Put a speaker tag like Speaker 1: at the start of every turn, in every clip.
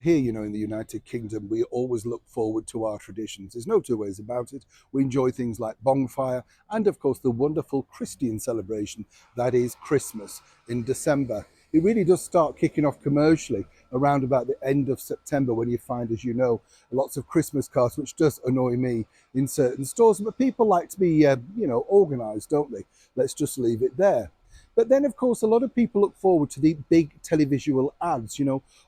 Speaker 1: Here, in the United Kingdom, we always look forward to our traditions. There's no two ways about it. We enjoy things like bonfire and, of course, the wonderful Christian celebration that is Christmas in December. It really does start kicking off commercially around about the end of September when you find, as you know, lots of Christmas cards, which does annoy me in certain stores. But people like to be, organised, don't they? Let's just leave it there. But then, of course, a lot of people look forward to the big televisual ads,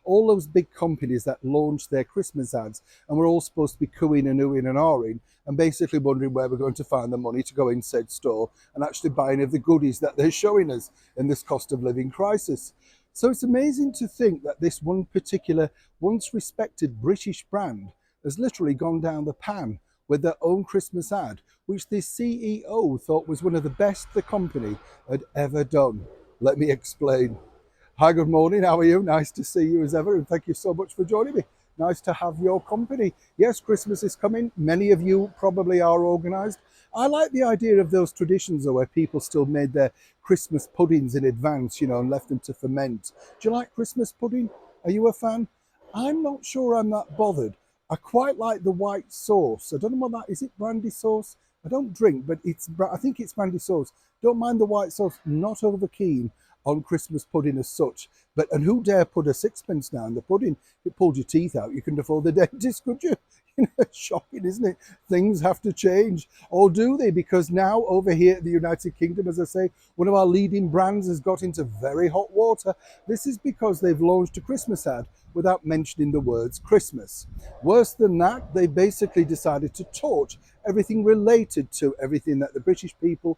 Speaker 1: all those big companies that launch their Christmas ads, and we're all supposed to be cooing and oohing and ahhing and basically wondering where we're going to find the money to go in said store and actually buy any of the goodies that they're showing us in this cost of living crisis. So it's amazing to think that this one particular, once respected British brand has literally gone down the pan with their own Christmas ad, which the CEO thought was one of the best the company had ever done. Let me explain. Hi, good morning. How are you? Nice to see you as ever, and thank you so much for joining me. Nice to have your company. Yes, Christmas is coming. Many of you probably are organised. I like the idea of those traditions, though, where people still made their Christmas puddings in advance, and left them to ferment. Do you like Christmas pudding? Are you a fan? I'm not sure I'm that bothered. I quite like the white sauce. I don't know what that is. It brandy sauce? I don't drink, but I think it's brandy sauce. Don't mind the white sauce. Not over keen on Christmas pudding as such. And who dare put a sixpence now in the pudding? If it pulled your teeth out, you couldn't afford the dentist, could you? Shocking, isn't it? Things have to change. Or do they? Because now over here in the United Kingdom, as I say, one of our leading brands has got into very hot water. This is because they've launched a Christmas ad without mentioning the words Christmas. Worse than that, they basically decided to torch everything related to everything that the British people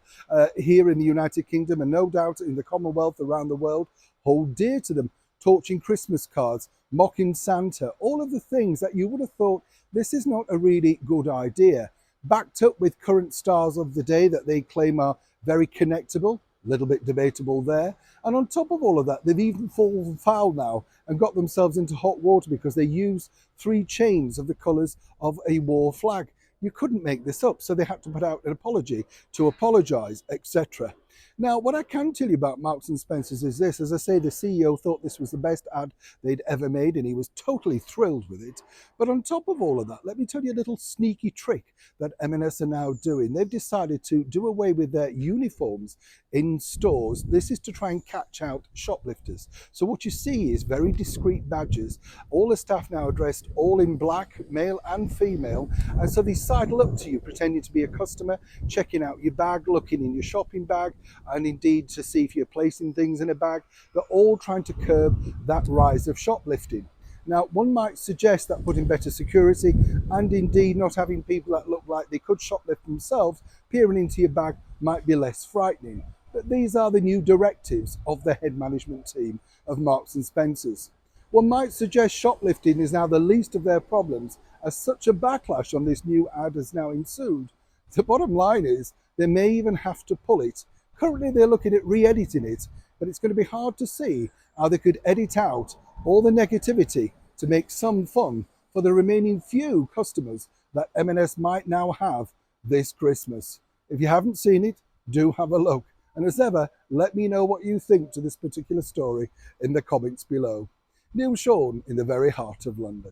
Speaker 1: here in the United Kingdom, and no doubt in the Commonwealth around the world, hold dear to them. Torching Christmas cards, mocking Santa, all of the things that you would have thought this is not a really good idea. Backed up with current stars of the day that they claim are very connectable, a little bit debatable there. And on top of all of that, they've even fallen foul now and got themselves into hot water because they use 3 chains of the colours of a war flag. You couldn't make this up, so they had to put out an apology to apologise, etc. Now, what I can tell you about Marks and Spencer's is this. As I say, the CEO thought this was the best ad they'd ever made, and he was totally thrilled with it. But on top of all of that, let me tell you a little sneaky trick that M&S are now doing. They've decided to do away with their uniforms in stores. This is to try and catch out shoplifters. So what you see is very discreet badges. All the staff now are dressed all in black, male and female. And so they sidle up to you, pretending to be a customer, checking out your bag, looking in your shopping bag, and indeed to see if you're placing things in a bag. They're all trying to curb that rise of shoplifting. Now, one might suggest that putting better security and indeed not having people that look like they could shoplift themselves peering into your bag might be less frightening. But these are the new directives of the head management team of Marks and Spencer's. One might suggest shoplifting is now the least of their problems, as such a backlash on this new ad has now ensued. The bottom line is they may even have to pull it. Currently they're looking at re-editing it, but it's going to be hard to see how they could edit out all the negativity to make some fun for the remaining few customers that M&S might now have this Christmas. If you haven't seen it, do have a look. And as ever, let me know what you think to this particular story in the comments below. Neil Sean in the very heart of London.